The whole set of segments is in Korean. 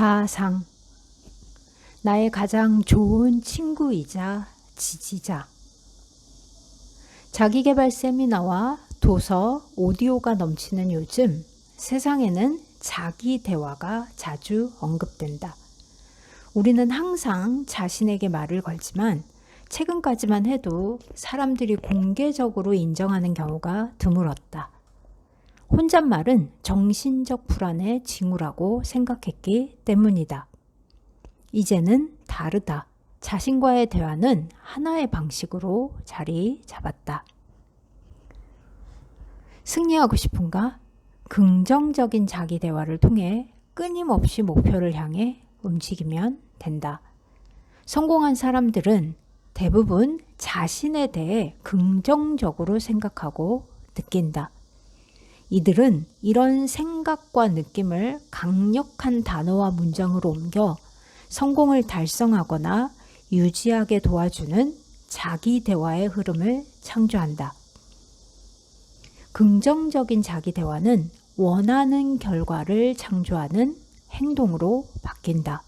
사상, 나의 가장 좋은 친구이자 지지자. 자기계발 세미나와 도서, 오디오가 넘치는 요즘 세상에는 자기 대화가 자주 언급된다. 우리는 항상 자신에게 말을 걸지만 최근까지만 해도 사람들이 공개적으로 인정하는 경우가 드물었다. 혼잣말은 정신적 불안의 징후라고 생각했기 때문이다. 이제는 다르다. 자신과의 대화는 하나의 방식으로 자리 잡았다. 승리하고 싶은가? 긍정적인 자기 대화를 통해 끊임없이 목표를 향해 움직이면 된다. 성공한 사람들은 대부분 자신에 대해 긍정적으로 생각하고 느낀다. 이들은 이런 생각과 느낌을 강력한 단어와 문장으로 옮겨 성공을 달성하거나 유지하게 도와주는 자기 대화의 흐름을 창조한다. 긍정적인 자기 대화는 원하는 결과를 창조하는 행동으로 바뀐다.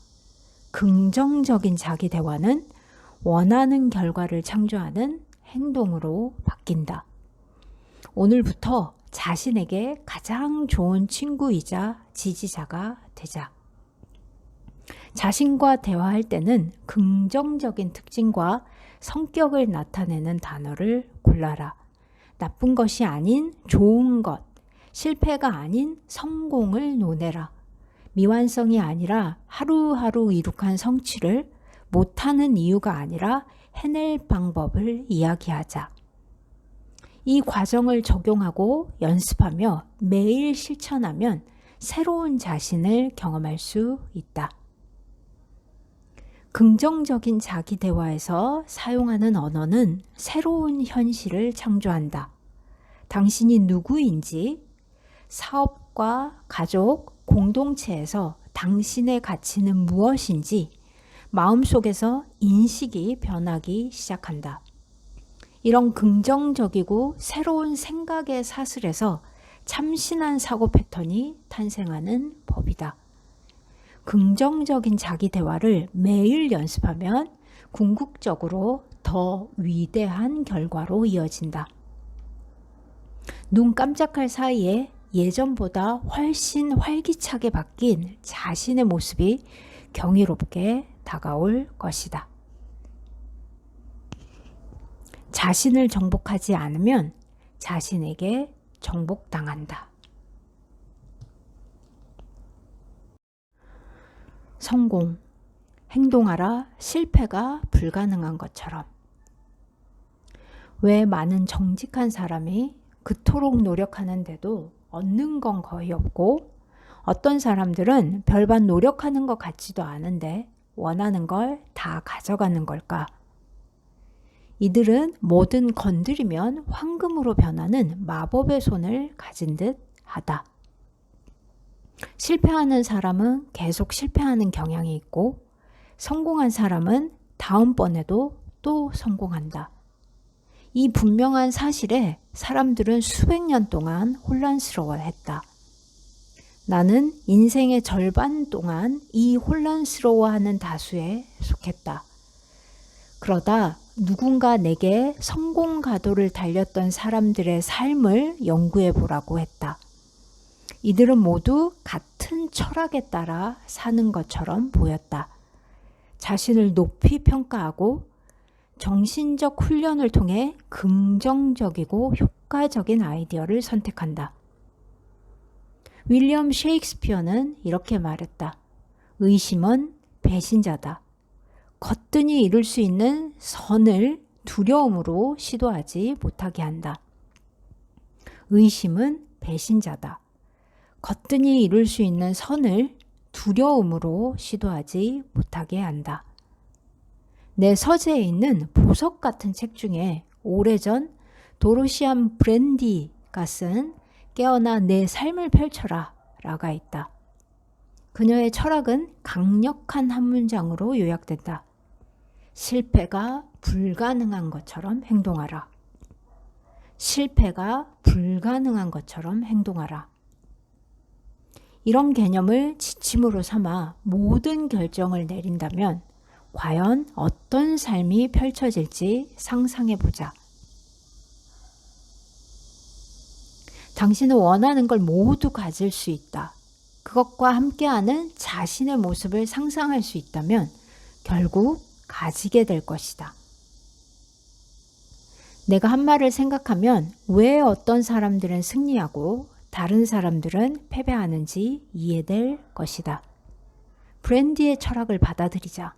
긍정적인 자기 대화는 원하는 결과를 창조하는 행동으로 바뀐다. 오늘부터 자신에게 가장 좋은 친구이자 지지자가 되자. 자신과 대화할 때는 긍정적인 특징과 성격을 나타내는 단어를 골라라. 나쁜 것이 아닌 좋은 것, 실패가 아닌 성공을 논해라. 미완성이 아니라 하루하루 이룩한 성취를, 못하는 이유가 아니라 해낼 방법을 이야기하자. 이 과정을 적용하고 연습하며 매일 실천하면 새로운 자신을 경험할 수 있다. 긍정적인 자기 대화에서 사용하는 언어는 새로운 현실을 창조한다. 당신이 누구인지, 사업과 가족, 공동체에서 당신의 가치는 무엇인지 마음속에서 인식이 변하기 시작한다. 이런 긍정적이고 새로운 생각의 사슬에서 참신한 사고 패턴이 탄생하는 법이다. 긍정적인 자기 대화를 매일 연습하면 궁극적으로 더 위대한 결과로 이어진다. 눈 깜짝할 사이에 예전보다 훨씬 활기차게 바뀐 자신의 모습이 경이롭게 다가올 것이다. 자신을 정복하지 않으면 자신에게 정복당한다. 성공, 행동하라. 실패가 불가능한 것처럼. 왜 많은 정직한 사람이 그토록 노력하는데도 얻는 건 거의 없고, 어떤 사람들은 별반 노력하는 것 같지도 않은데 원하는 걸 다 가져가는 걸까? 이들은 뭐든 건드리면 황금으로 변하는 마법의 손을 가진 듯 하다. 실패하는 사람은 계속 실패하는 경향이 있고, 성공한 사람은 다음번에도 또 성공한다. 이 분명한 사실에 사람들은 수백 년 동안 혼란스러워했다. 나는 인생의 절반 동안 이 혼란스러워하는 다수에 속했다. 그러다 누군가 내게 성공 가도를 달렸던 사람들의 삶을 연구해 보라고 했다. 이들은 모두 같은 철학에 따라 사는 것처럼 보였다. 자신을 높이 평가하고 정신적 훈련을 통해 긍정적이고 효과적인 아이디어를 선택한다. 윌리엄 셰익스피어는 이렇게 말했다. 의심은 배신자다. 거뜬히 이룰 수 있는 선을 두려움으로 시도하지 못하게 한다. 의심은 배신자다. 거뜬히 이룰 수 있는 선을 두려움으로 시도하지 못하게 한다. 내 서재에 있는 보석 같은 책 중에 오래전 도로시안 브랜디가 쓴 깨어나 내 삶을 펼쳐라 라가 있다. 그녀의 철학은 강력한 한 문장으로 요약된다. 실패가 불가능한 것처럼 행동하라. 실패가 불가능한 것처럼 행동하라. 이런 개념을 지침으로 삼아 모든 결정을 내린다면 과연 어떤 삶이 펼쳐질지 상상해 보자. 당신은 원하는 걸 모두 가질 수 있다. 그것과 함께하는 자신의 모습을 상상할 수 있다면 결국 가지게 될 것이다. 내가 한 말을 생각하면 왜 어떤 사람들은 승리하고 다른 사람들은 패배하는지 이해될 것이다. 브랜디의 철학을 받아들이자.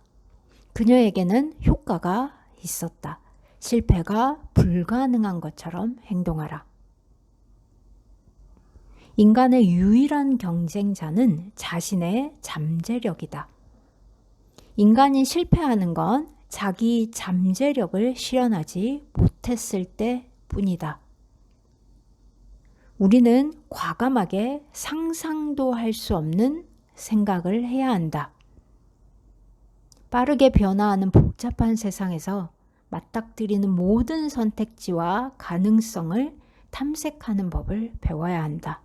그녀에게는 효과가 있었다. 실패가 불가능한 것처럼 행동하라. 인간의 유일한 경쟁자는 자신의 잠재력이다. 인간이 실패하는 건 자기 잠재력을 실현하지 못했을 때 뿐이다. 우리는 과감하게 상상도 할 수 없는 생각을 해야 한다. 빠르게 변화하는 복잡한 세상에서 맞닥뜨리는 모든 선택지와 가능성을 탐색하는 법을 배워야 한다.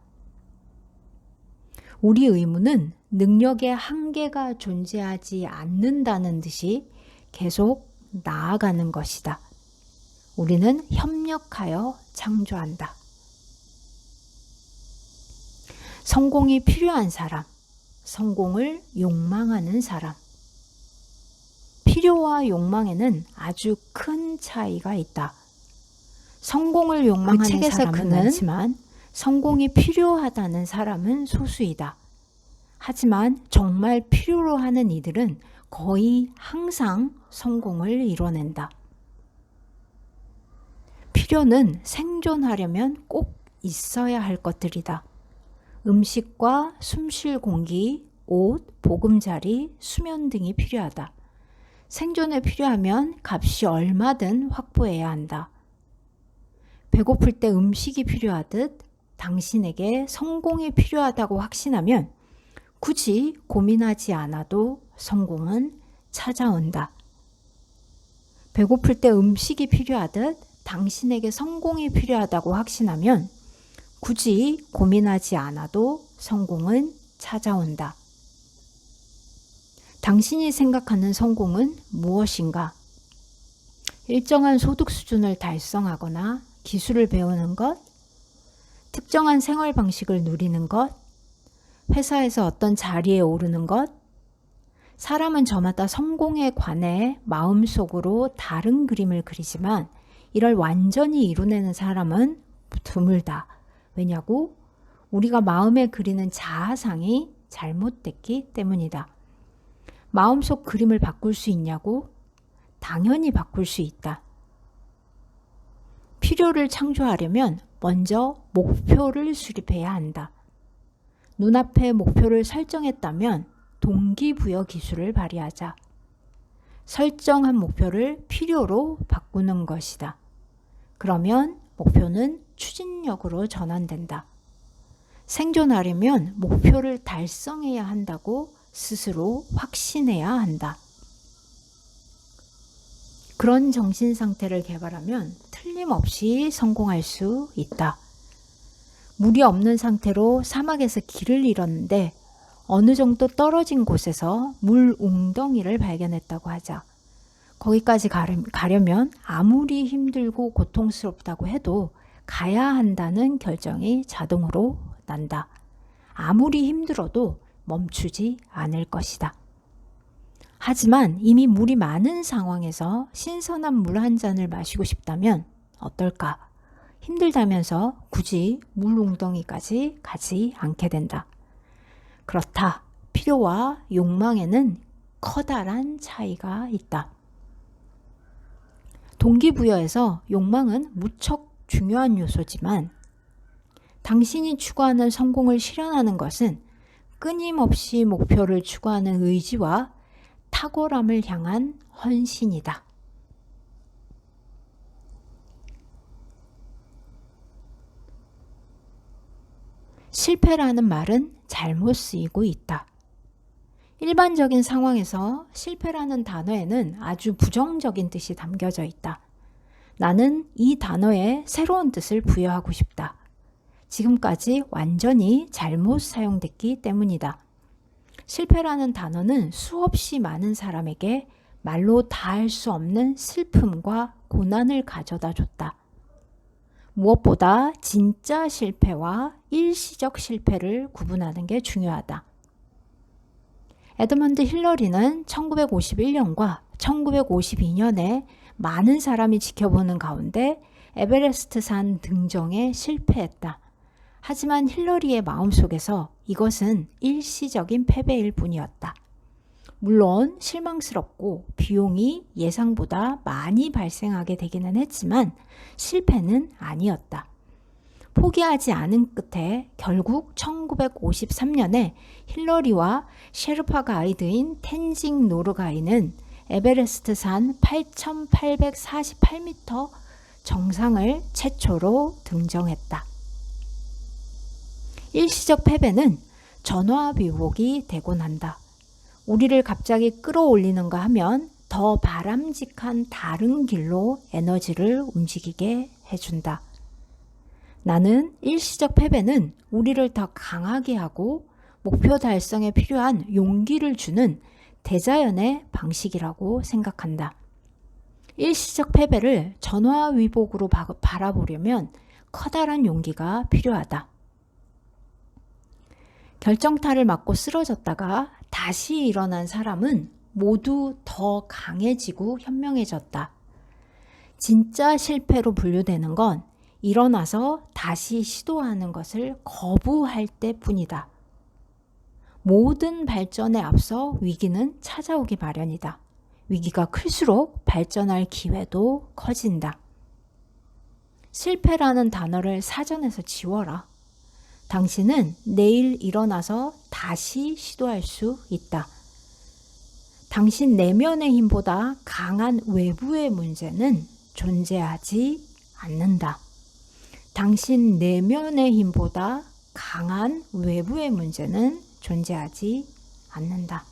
우리 의무는 능력의 한계가 존재하지 않는다는 듯이 계속 나아가는 것이다. 우리는 협력하여 창조한다. 성공이 필요한 사람, 성공을 욕망하는 사람. 필요와 욕망에는 아주 큰 차이가 있다. 성공을 욕망하는 사람은 많지만 성공이 필요하다는 사람은 소수이다. 하지만 정말 필요로 하는 이들은 거의 항상 성공을 이뤄낸다. 필요는 생존하려면 꼭 있어야 할 것들이다. 음식과 숨쉴 공기, 옷, 보금자리, 수면 등이 필요하다. 생존에 필요하면 값이 얼마든 확보해야 한다. 배고플 때 음식이 필요하듯 당신에게 성공이 필요하다고 확신하면 굳이 고민하지 않아도 성공은 찾아온다. 배고플 때 음식이 필요하듯 당신에게 성공이 필요하다고 확신하면 굳이 고민하지 않아도 성공은 찾아온다. 당신이 생각하는 성공은 무엇인가? 일정한 소득 수준을 달성하거나 기술을 배우는 것, 특정한 생활 방식을 누리는 것, 회사에서 어떤 자리에 오르는 것. 사람은 저마다 성공에 관해 마음속으로 다른 그림을 그리지만 이를 완전히 이뤄내는 사람은 드물다. 왜냐고? 우리가 마음에 그리는 자아상이 잘못됐기 때문이다. 마음속 그림을 바꿀 수 있냐고? 당연히 바꿀 수 있다. 필요를 창조하려면 먼저 목표를 수립해야 한다. 눈앞에 목표를 설정했다면 동기부여 기술을 발휘하자. 설정한 목표를 필요로 바꾸는 것이다. 그러면 목표는 추진력으로 전환된다. 생존하려면 목표를 달성해야 한다고 스스로 확신해야 한다. 그런 정신 상태를 개발하면 틀림없이 성공할 수 있다. 물이 없는 상태로 사막에서 길을 잃었는데 어느 정도 떨어진 곳에서 물 웅덩이를 발견했다고 하자. 거기까지 가려면 아무리 힘들고 고통스럽다고 해도 가야 한다는 결정이 자동으로 난다. 아무리 힘들어도 멈추지 않을 것이다. 하지만 이미 물이 많은 상황에서 신선한 물 한 잔을 마시고 싶다면 어떨까? 힘들다면서 굳이 물 웅덩이까지 가지 않게 된다. 그렇다. 필요와 욕망에는 커다란 차이가 있다. 동기부여에서 욕망은 무척 중요한 요소지만 당신이 추구하는 성공을 실현하는 것은 끊임없이 목표를 추구하는 의지와 탁월함을 향한 헌신이다. 실패라는 말은 잘못 쓰이고 있다. 일반적인 상황에서 실패라는 단어에는 아주 부정적인 뜻이 담겨져 있다. 나는 이 단어에 새로운 뜻을 부여하고 싶다. 지금까지 완전히 잘못 사용됐기 때문이다. 실패라는 단어는 수없이 많은 사람에게 말로 다할 수 없는 슬픔과 고난을 가져다 줬다. 무엇보다 진짜 실패와 일시적 실패를 구분하는 게 중요하다. 에드먼드 힐러리는 1951년과 1952년에 많은 사람이 지켜보는 가운데 에베레스트 산 등정에 실패했다. 하지만 힐러리의 마음속에서 이것은 일시적인 패배일 뿐이었다. 물론 실망스럽고 비용이 예상보다 많이 발생하게 되기는 했지만 실패는 아니었다. 포기하지 않은 끝에 결국 1953년에 힐러리와 셰르파 가이드인 텐징 노르가이는 에베레스트 산 8,848m 정상을 최초로 등정했다. 일시적 패배는 전화위복이 되곤 한다. 우리를 갑자기 끌어올리는가 하면 더 바람직한 다른 길로 에너지를 움직이게 해준다. 나는 일시적 패배는 우리를 더 강하게 하고 목표 달성에 필요한 용기를 주는 대자연의 방식이라고 생각한다. 일시적 패배를 전화위복으로 바라보려면 커다란 용기가 필요하다. 결정타를 맞고 쓰러졌다가 다시 일어난 사람은 모두 더 강해지고 현명해졌다. 진짜 실패로 분류되는 건 일어나서 다시 시도하는 것을 거부할 때뿐이다. 모든 발전에 앞서 위기는 찾아오기 마련이다. 위기가 클수록 발전할 기회도 커진다. 실패라는 단어를 사전에서 지워라. 당신은 내일 일어나서 다시 시도할 수 있다. 당신 내면의 힘보다 강한 외부의 문제는 존재하지 않는다. 당신 내면의 힘보다 강한 외부의 문제는 존재하지 않는다.